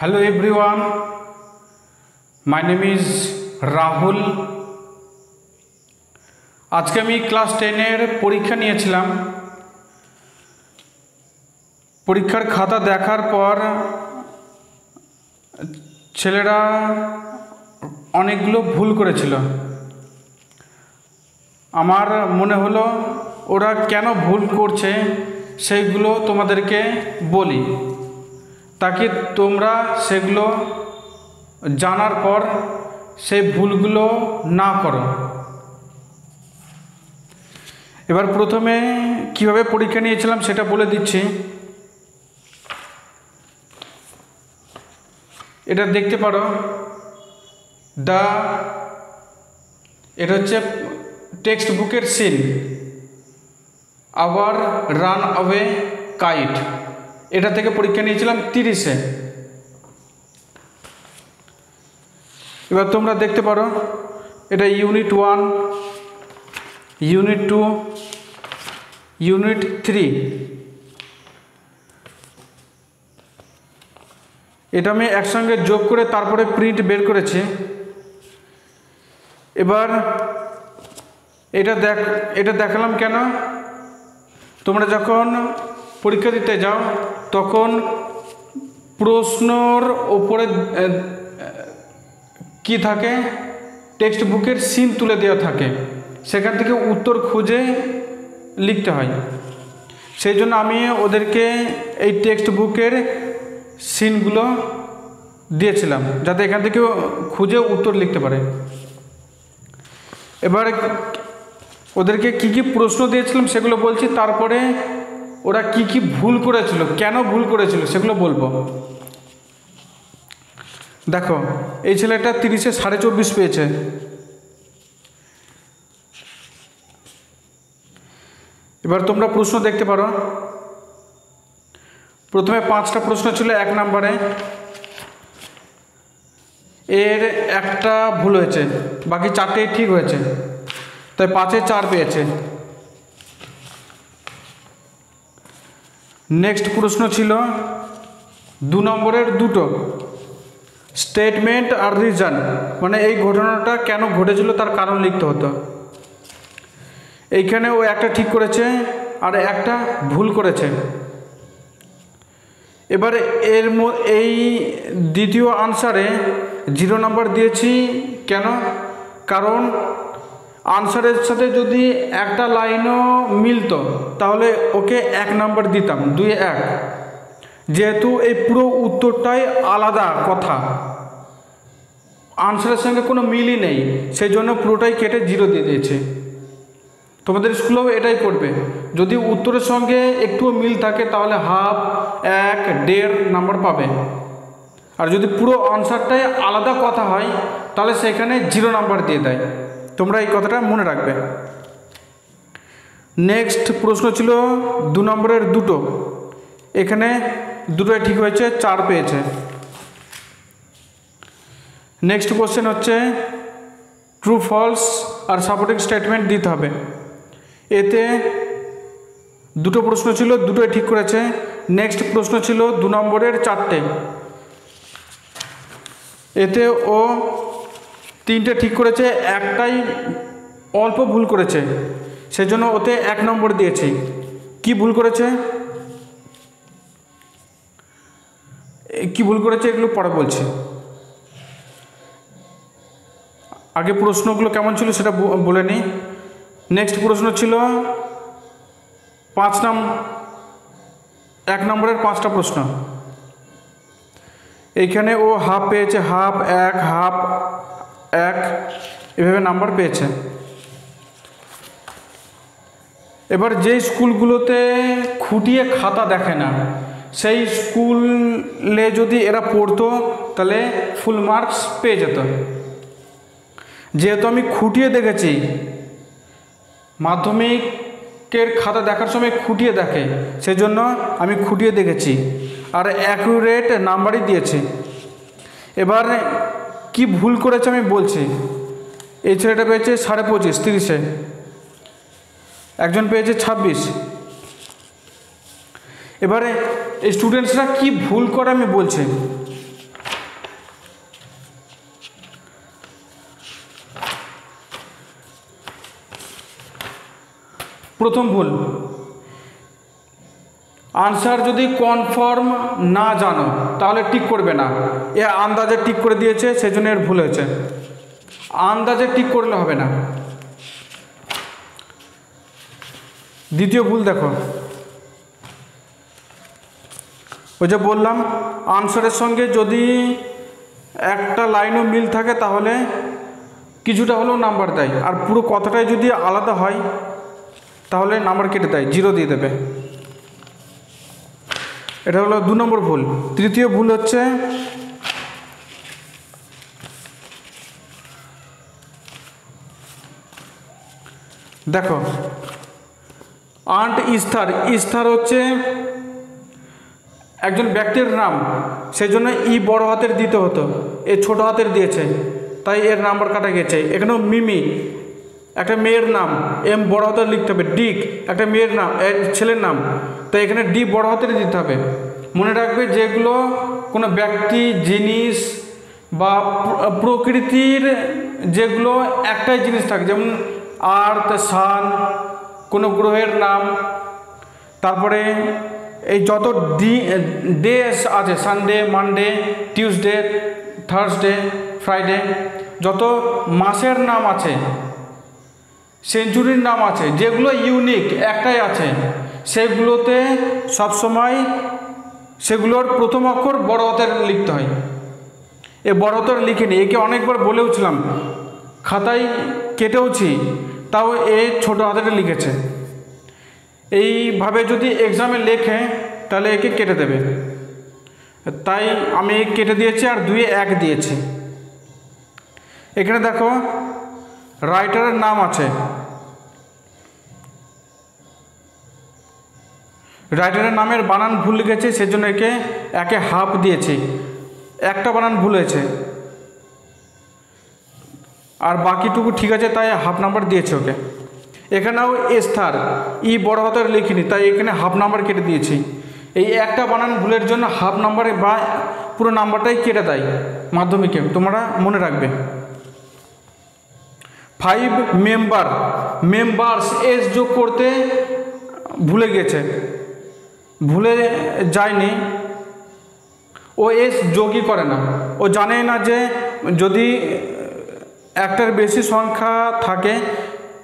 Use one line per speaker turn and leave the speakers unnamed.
Hello everyone, my name is Rahul. আজকে আমি class 10 পরীক্ষা নিয়েছিলাম। পরীক্ষার খাতা দেখার পর ছেলেরা অনেকগুলো ভুল করেছিল। আমার মনে হলো ওরা কেন ভুল করছে সেইগুলো তোমাদেরকে বলি, তাকে তোমরা সেগুলো জানার পর সেই ভুলগুলো না করো। এবার প্রথমে কিভাবে পরীক্ষা নিয়েছিলাম সেটা বলে দিচ্ছি। এটা দেখতে পারো, এটা হচ্ছে টেক্সট বুকের scene, our runaway kite. এটা থেকে পরীক্ষা নিয়েছিলাম 30-এ। এবার তোমরা দেখতে পারো এটা ইউনিট 1, ইউনিট 2, ইউনিট 3। এটা আমি একসঙ্গে যোগ করে তারপরে প্রিন্ট বের করেছি। এবার এটা দেখালাম কেন, তোমরা যখন পরীক্ষা দিতে যাও তখন প্রশ্নর ওপরে কি থাকে, টেক্সট বুকের সিন তুলে দেওয়া থাকে, সেখান থেকে উত্তর খুঁজে লিখতে হয়। সেই জন্য আমি ওদেরকে এই টেক্সট বুকের সিনগুলো দিয়েছিলাম যাতে এখান থেকে খুঁজে উত্তর লিখতে পারে। এবার ওদেরকে কি কি প্রশ্ন দিয়েছিলাম সেগুলো বলছি, তারপরে ওরা কি কি ভুল করেছিল, কেন ভুল করেছিল সেগুলো বলবো। দেখো, এই ছেলেটা 30-এ 24.5 পেয়েছে। এবার তোমরা প্রশ্ন দেখতে পারো। প্রথমে 5টা প্রশ্ন ছিল 1 নম্বরে, এর একটা ভুল হয়েছে, বাকি 4টেই ঠিক হয়েছে, তাই 5-এ 4 পেয়েছে। নেক্সট প্রশ্ন ছিল 2 নম্বরের 2টো স্টেটমেন্ট আর রিজন, মানে এই ঘটনাটা কেন ঘটেছিল তার কারণ লিখতে হতো। এইখানে ও একটা ঠিক করেছে আর একটা ভুল করেছে। এবার এই দ্বিতীয় আনসারে 0 নম্বর দিয়েছি কেন, কারণ আনসারের সাথে যদি একটা লাইনও মিলতো তাহলে ওকে 1 নম্বর দিতাম, 2-এ 1। যেহেতু এই পুরো উত্তরটাই আলাদা কথা, আনসারের সঙ্গে কোনো মিলই নেই, সেই জন্য পুরোটাই কেটে 0 দিয়ে দিয়েছে। তোমাদের স্কুলেও এটাই করবে, যদি উত্তরের সঙ্গে একটুও মিল থাকে তাহলে হাফ, 1, 1.5 নম্বর পাবে। আর যদি পুরো আনসারটাই আলাদা কথা হয় তাহলে সেখানে 0 নম্বর দিয়ে দেয়। তোমরা এই কথাটা মনে রাখবে। নেক্সট প্রশ্ন ছিল 2 নম্বরের 2টো, এখানে 2টোই ঠিক হয়েছে, 4 পেয়েছে। নেক্সট কোশ্চেন হচ্ছে ট্রু ফলস আর সাপোর্টিং স্টেটমেন্ট দিতে হবে। এতে 2টো প্রশ্ন ছিল, 2টোই ঠিক করেছে। নেক্সট প্রশ্ন ছিল 2 নম্বরের 4টে, এতে ও 3টে ঠিক করেছে, একটাই অল্প ভুল করেছে, সেজন্য ওতে 1 নম্বর দিয়েছি। কি ভুল করেছে এগুলো পরে বলছি। আগে প্রশ্নগুলো কেমন ছিল সেটা বলে নিই। নেক্সট প্রশ্ন ছিল 1 নম্বরের 5টা প্রশ্ন। এইখানে ও হাফ পেয়েছে, হাফ, 1, হাফ, 1, এভাবে নাম্বার পেয়েছে। এবার যেই স্কুলগুলোতে খুঁটিয়ে খাতা দেখে না সেই স্কুলে যদি এরা পড়তো তাহলে ফুল মার্কস পেয়ে যেত। যেহেতু আমি খুঁটিয়ে দেখেছি, মাধ্যমিকের খাতা দেখার সময় খুঁটিয়ে দেখে, সেজন্য আমি খুঁটিয়ে দেখেছি আর অ্যাকুরেট নাম্বারই দিয়েছি। এবার কি ভুল করেছে আমি বলছি। এই ছেলেটা পেয়েছে 25.5 30-এ, একজন পেয়েছে 26। এবারে এই স্টুডেন্টসরা কি ভুল করে আমি বলছি। প্রথম ভুল, আনসার যদি কনফার্ম না জানো তাহলে টিক করবে না। এ আন্দাজে টিক করে দিয়েছে, সেজন্য এর ভুল হয়েছে। আন্দাজে টিক করলে হবে না। দ্বিতীয় ভুল দেখো, ওই যে বললাম আনসারের সঙ্গে যদি একটা লাইনও মিল থাকে তাহলে কিছুটা হলেও নাম্বার দেয়, আর পুরো কথাটাই যদি আলাদা হয় তাহলে নাম্বার কেটে দেয়, 0 দিয়ে দেবে। এটা হলো 2 নম্বর ভুল। তৃতীয় ভুল হচ্ছে দেখো আন্ট ইস্থার, ইস্থার হচ্ছে একজন ব্যক্তির নাম, সেই জন্য ই বড় হাতের দিতে হতো, এ ছোট হাতের দিয়েছে, তাই এর নাম্বার কাটা গেছে। এখানেও মিমি একটা মেয়ের নাম, এম বড় হাতের লিখতে হবে। ডিক একটা মেয়ের নাম, ছেলের নাম, তাই এখানে ডি বড় হাতের দিতে হবে। মনে রাখবে যেগুলো কোনো ব্যক্তি, জিনিস বা প্রকৃতির যেগুলো একটাই জিনিস থাকে, যেমন আর্থ, সান, কোনো গ্রহের নাম, তারপরে এই যত ডেস আছে, Sunday, Monday, Tuesday, Thursday, Friday, যত মাসের নাম আছে, সেঞ্চুরির নাম আছে, যেগুলো ইউনিক একটাই আছে, সেগুলোতে সবসময় সেগুলোর প্রথম অক্ষর বড় হাতের লিখতে হয়। এ বড় হাতের লিখিনি, একে অনেকবার বলেওছিলাম, খাতায় কেটেওছি, তাও এ ছোট হাতের লিখেছে। এইভাবে যদি এক্সামে লেখে তাহলে একে কেটে দেবে, তাই আমি কেটে দিয়েছি আর 2-এ 1 দিয়েছি। এখানে দেখো রাইটারের নাম আছে, রাইটারের নামের বানান ভুল লিখেছে, সেজন্য একে 1-এ হাফ দিয়েছি। একটা বানান ভুল হয়েছে, আর বাকিটুকু ঠিক আছে, তাই হাফ নাম্বার দিয়েছে ওকে। এখানেও এস্থার, ই বড় হাতের লিখিনি, তাই এখানে হাফ নাম্বার কেটে দিয়েছি। এই একটা বানান ভুলের জন্য হাফ নাম্বারে বা পুরো নাম্বারটাই কেটে দেয় মাধ্যমিকে, তোমরা মনে রাখবে। 5 মেম্বার্স এস যোগ করতে ভুলে গেছে, ভুলে যায়নি, ও এস যোগই করে না, ও জানে না যে যদি একটার বেশি সংখ্যা থাকে